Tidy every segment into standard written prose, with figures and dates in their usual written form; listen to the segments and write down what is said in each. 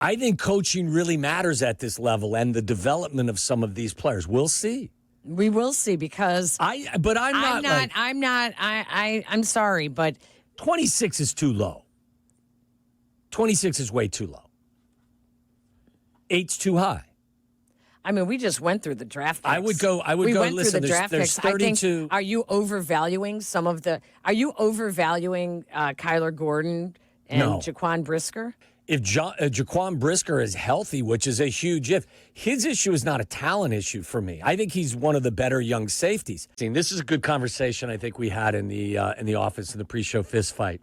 I think coaching really matters at this level and the development of some of these players. We'll see. We will see because I'm sorry, but 26 is too low. 26 is way too low. 8's too high. I mean, we just went through the draft picks. I would go. Listen, through the draft there's picks. 32. Are you overvaluing Kyler Gordon and No. Jaquan Brisker? If Jaquan Brisker is healthy, which is a huge if, his issue is not a talent issue for me. I think he's one of the better young safeties. This is a good conversation I think we had in the office in the pre-show fist fight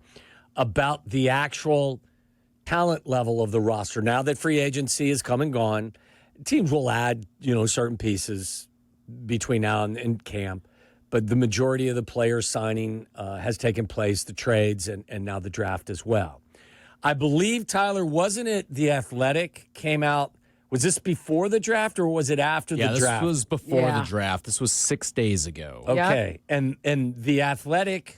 about the actual talent level of the roster. Now that free agency is come and gone, teams will add, certain pieces between now and camp, but the majority of the player signing has taken place, the trades, and now the draft as well. I believe, Tyler, wasn't it The Athletic came out? Was this before the draft or was it after the draft? Yeah, this was before the draft. This was 6 days ago. Okay. Yep. And The Athletic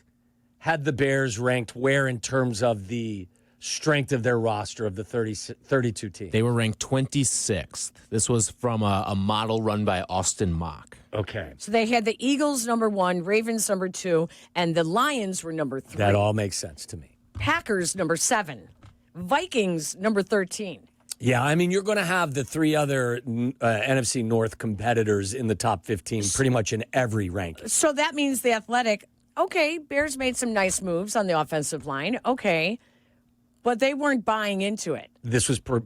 had the Bears ranked where in terms of the strength of their roster of the 32 teams? They were ranked 26th. This was from a model run by Austin Mock. Okay. So they had the Eagles number 1, Ravens number 2, and the Lions were number 3. That all makes sense to me. Packers number 7, Vikings number 13. Yeah, I mean, you're going to have the 3 other NFC North competitors in the top 15 pretty much in every ranking. So that means The Athletic, okay, Bears made some nice moves on the offensive line, okay, but they weren't buying into it. This was prior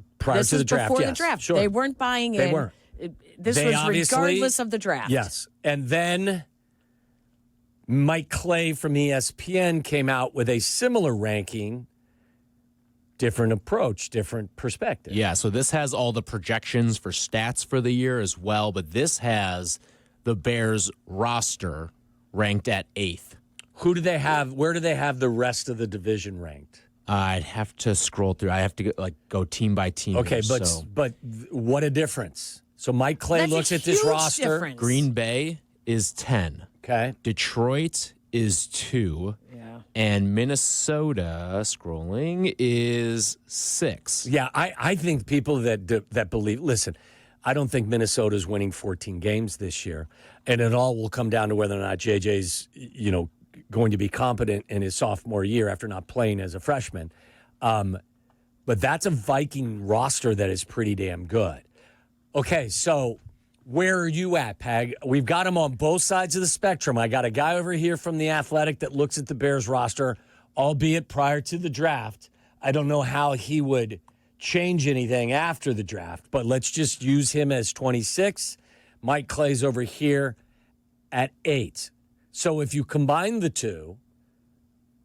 to the draft, before yes. the draft. Sure. They weren't buying in. They weren't. This was regardless of the draft. Yes, and then Mike Clay from ESPN came out with a similar ranking, different approach, different perspective. Yeah, so this has all the projections for stats for the year as well, but this has the Bears roster ranked at 8th. Who do they have? Where do they have the rest of the division ranked? I'd have to scroll through. I have to go team by team. Okay, here, but what a difference. So Mike Clay That's looks a at this huge roster. difference. Green Bay is 10. Okay. Detroit is 2. Yeah. And Minnesota, scrolling, is 6. Yeah, I think people that believe, listen, I don't think Minnesota's winning 14 games this year. And it all will come down to whether or not JJ's, going to be competent in his sophomore year after not playing as a freshman. But that's a Viking roster that is pretty damn good. Okay, so where are you at, Pag? We've got them on both sides of the spectrum. I got a guy over here from The Athletic that looks at the Bears roster, albeit prior to the draft. I don't know how he would change anything after the draft, but let's just use him as 26. Mike Clay's over here at 8. So if you combine the two,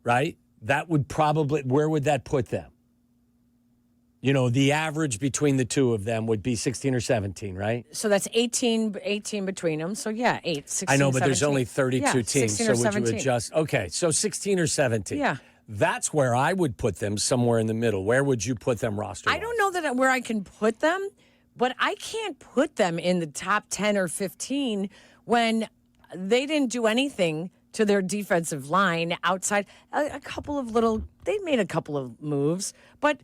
right, that would probably, where would that put them? The average between the two of them would be 16 or 17, right? So that's 18 between them. So, 8, 16, I know, but 17. there's only 32 teams. So would 17. you adjust? Okay, so 16 or 17. Yeah. That's where I would put them, somewhere in the middle. Where would you put them roster-wise? I don't know where I can put them, but I can't put them in the top 10 or 15 when they didn't do anything to their defensive line outside a couple of they made a couple of moves, but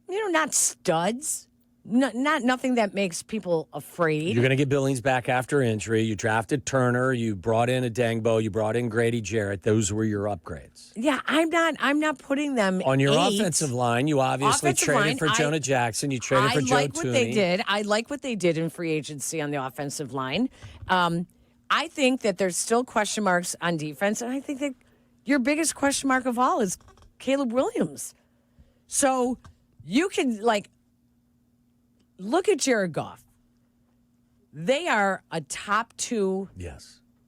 not studs, nothing that makes people afraid. You're going to get Billings back after injury. You drafted Turner. You brought in a Dangbo. You brought in Grady Jarrett. Those were your upgrades. Yeah, I'm not putting them on your 8. offensive line. You obviously traded for Jonah Jackson. You traded for Joe like what Tooney. they did. I like what they did in free agency on the offensive line. I think that there's still question marks on defense, and I think that your biggest question mark of all is Caleb Williams. So you can look at Jared Goff. They are a top 2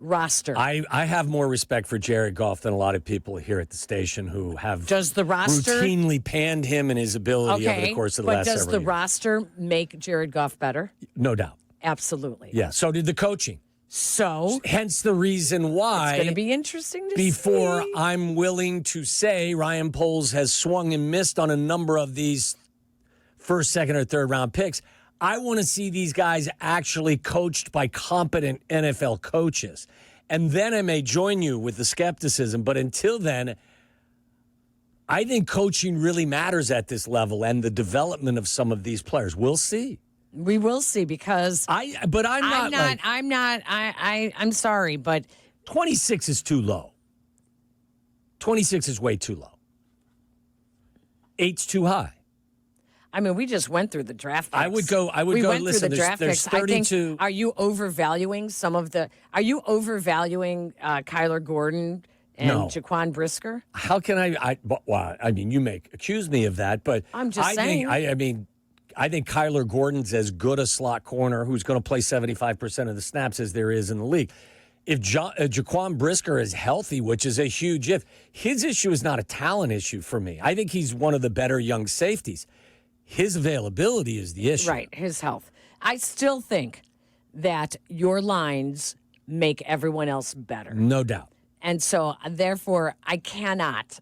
roster. I have more respect for Jared Goff than a lot of people here at the station who have does the roster routinely panned him and his ability over the course of the last several years. But does the roster make Jared Goff better? No doubt. Absolutely. Yeah, so did the coaching. So, hence the reason why it's going to be interesting to before see. I'm willing to say Ryan Poles has swung and missed on a number of these first, second, or third round picks. I want to see these guys actually coached by competent NFL coaches. And then I may join you with the skepticism. But until then, I think coaching really matters at this level and the development of some of these players. We'll see. We will see because I'm sorry, but 26 is too low. 26 is way too low. 8's too high. I mean, we just went through the draft picks. I would go. We went Listen, through the draft there's picks. 32. I think, are you overvaluing some of the? Are you overvaluing Kyler Gordon and No. Jaquan Brisker? How can I? Well, I mean, you accuse me of that, but I'm just saying. I think Kyler Gordon's as good a slot corner who's going to play 75% of the snaps as there is in the league. If Jaquan Brisker is healthy, which is a huge if, his issue is not a talent issue for me. I think he's one of the better young safeties. His availability is the issue. Right, his health. I still think that your lines make everyone else better. No doubt. And so, therefore, I cannot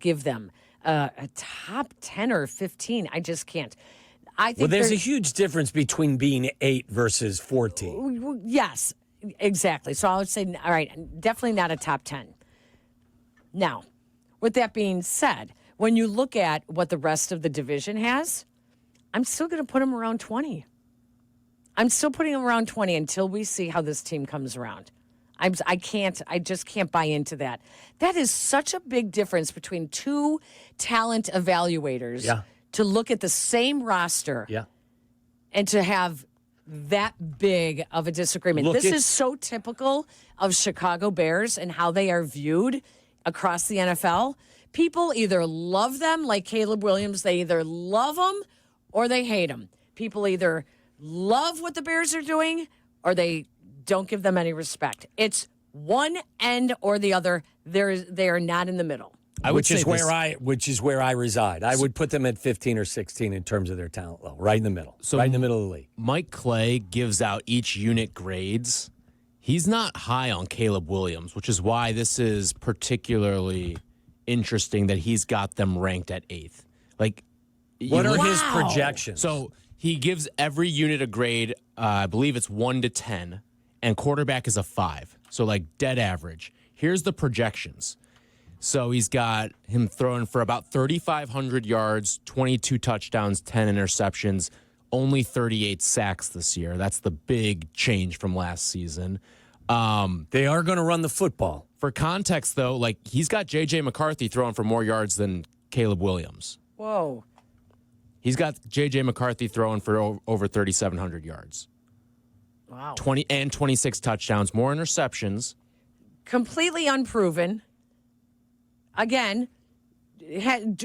give them a top 10 or 15. I just can't. I think There's a huge difference between being 8 versus 14. Yes, exactly. So I would say, all right, definitely not a top 10. Now, with that being said, when you look at what the rest of the division has, I'm still going to put them around 20. I'm still putting them around 20 until we see how this team comes around. I just can't buy into that. That is such a big difference between two talent evaluators to look at the same roster and to have that big of a disagreement. This is so typical of Chicago Bears and how they are viewed across the NFL. People either love them, like Caleb Williams. They either love them or they hate them. People either love what the Bears are doing or they don't give them any respect. It's one end or the other. They are not in the middle. Which is where I reside. I would put them at 15 or 16 in terms of their talent level, right in the middle. Right in the middle of the league. Mike Clay gives out each unit grades. He's not high on Caleb Williams, which is why this is particularly interesting that he's got them ranked at 8th. What are his projections? So he gives every unit a grade, I believe it's 1 to 10, and quarterback is a 5. So dead average. Here's the projections. So he's got him throwing for about 3,500 yards, 22 touchdowns, 10 interceptions, only 38 sacks this year. That's the big change from last season. They are going to run the football. For context, though, he's got J.J. McCarthy throwing for more yards than Caleb Williams. Whoa. He's got J.J. McCarthy throwing for over 3,700 yards. Wow. 26 touchdowns, more interceptions. Completely unproven. Again,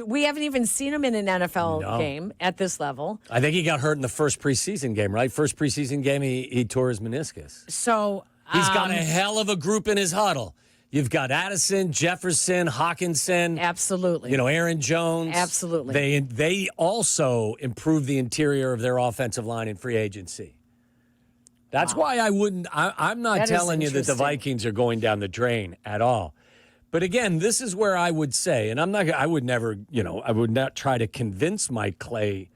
we haven't even seen him in an NFL game at this level. I think he got hurt in the first preseason game, right? First preseason game, he tore his meniscus. So he's got a hell of a group in his huddle. You've got Addison, Jefferson, Hawkinson. Absolutely. Aaron Jones. Absolutely. They also improved the interior of their offensive line in free agency. That's why I'm not telling you that the Vikings are going down the drain at all. But again, this is where I would say, and I would not try to convince Mike Clay,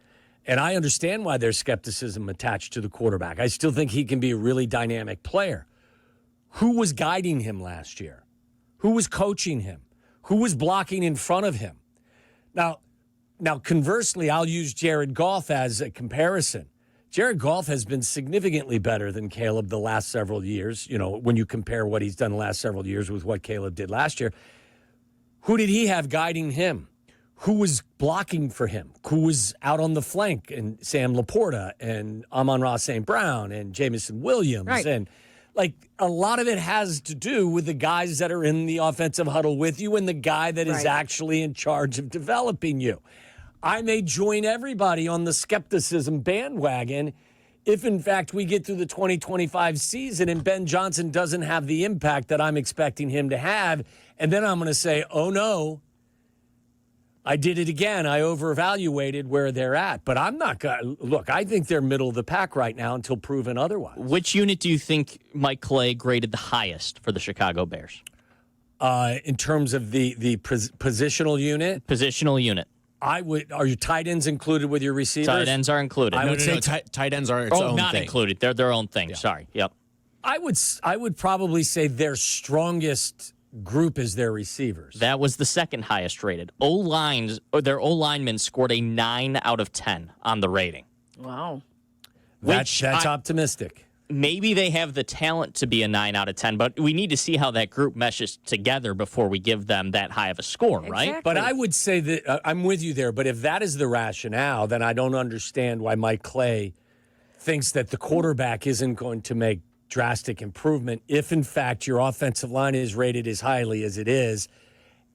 and I understand why there's skepticism attached to the quarterback. I still think he can be a really dynamic player. Who was guiding him last year? Who was coaching him? Who was blocking in front of him? Now, conversely, I'll use Jared Goff as a comparison. Jared Goff has been significantly better than Caleb the last several years, when you compare what he's done the last several years with what Caleb did last year. Who did he have guiding him? Who was blocking for him? Who was out on the flank? And Sam Laporta and Amon-Ra St. Brown and Jamison Williams. Right. And a lot of it has to do with the guys that are in the offensive huddle with you and the guy that is actually in charge of developing you. I may join everybody on the skepticism bandwagon if, in fact, we get through the 2025 season and Ben Johnson doesn't have the impact that I'm expecting him to have. And then I'm going to say, oh, no, I did it again. I overevaluated where they're at. But I'm not going to – look, I think they're middle of the pack right now until proven otherwise. Which unit do you think Mike Clay graded the highest for the Chicago Bears? In terms of the positional unit? Positional unit. Are your tight ends included with your receivers? Tight ends are included. I would say tight ends are its own not thing. included. They're their own thing. Yeah. Sorry. Yep. I would probably say their strongest group as their receivers. That was the second highest rated. Their O linemen scored a 9 out of 10 on the rating. Wow. That's optimistic. Maybe they have the talent to be a 9 out of 10, but we need to see how that group meshes together before we give them that high of a score, right? Exactly. But I would say that I'm with you there. But if that is the rationale, then I don't understand why Mike Clay thinks that the quarterback isn't going to make drastic improvement if, in fact, your offensive line is rated as highly as it is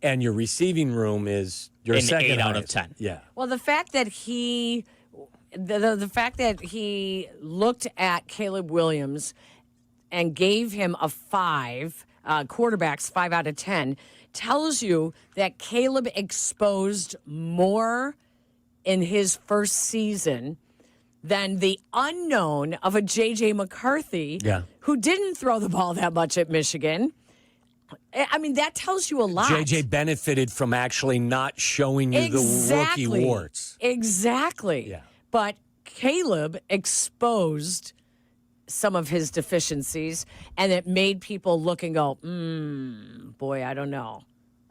and your receiving room is your second 8 out of highest. 10. Yeah. Well, the fact that the fact that he looked at Caleb Williams and gave him a 5, quarterbacks 5 out of 10, tells you that Caleb exposed more in his first season than the unknown of a J.J. McCarthy, who didn't throw the ball that much at Michigan. I mean, that tells you a lot. J.J. benefited from actually not showing you the rookie warts. Exactly. Yeah. But Caleb exposed some of his deficiencies, and it made people look and go, boy, I don't know.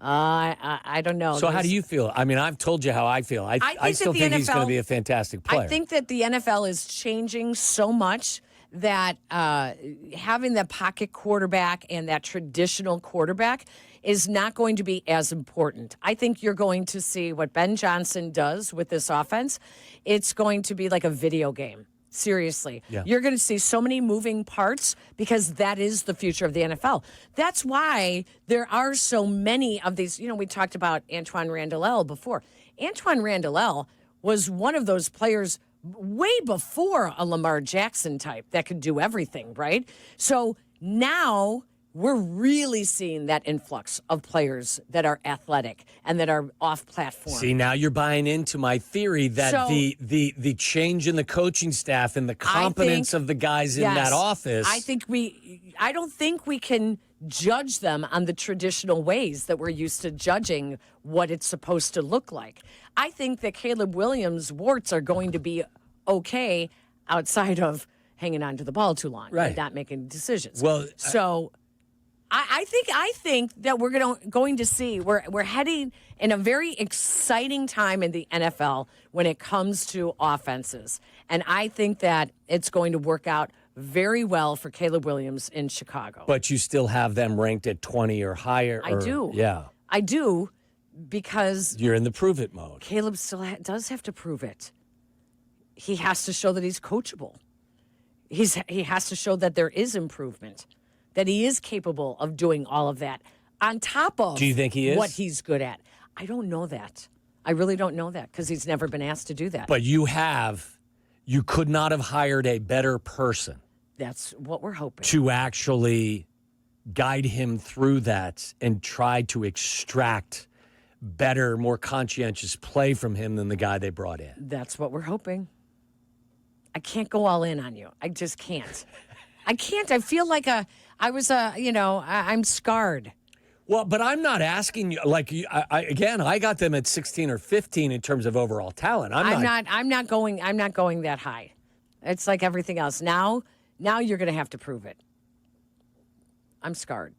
I don't know. So how do you feel? I mean, I've told you how I feel. I still think he's going to be a fantastic player. I think that the NFL is changing so much that having the pocket quarterback and that traditional quarterback is not going to be as important. I think you're going to see what Ben Johnson does with this offense. It's going to be like a video game. Seriously. Yeah. You're going to see so many moving parts because that is the future of the NFL. That's why there are so many of these. You know, we talked about Antoine Randall before. Antoine Randall was one of those players way before a Lamar Jackson type that could do everything, right? So now we're really seeing that influx of players that are athletic and that are off platform. See, now you're buying into my theory that the change in the coaching staff and the competence of the guys in that office. I don't think we can judge them on the traditional ways that we're used to judging what it's supposed to look like. I think that Caleb Williams' warts are going to be okay outside of hanging on to the ball too long and not making decisions. Well, I think that we're going to see we're heading in a very exciting time in the NFL when it comes to offenses, and I think that it's going to work out very well for Caleb Williams in Chicago. But you still have them ranked at 20 or higher. I do. Yeah, I do, because you're in the prove it mode. Caleb still does have to prove it. He has to show that he's coachable. He has to show that there is improvement, that he is capable of doing all of that on top of Do you think he is? what he's good at. I don't know that. I really don't know that because he's never been asked to do that. But you could not have hired a better person That's what we're hoping. to actually guide him through that and try to extract better, more conscientious play from him than the guy they brought in. That's what we're hoping. I can't go all in on you. I just can't. I can't. I feel like I'm scarred. Well, but I'm not asking you. Like, I got them at 16 or 15 in terms of overall talent. I'm not going that high. It's like everything else. Now you're going to have to prove it. I'm scarred.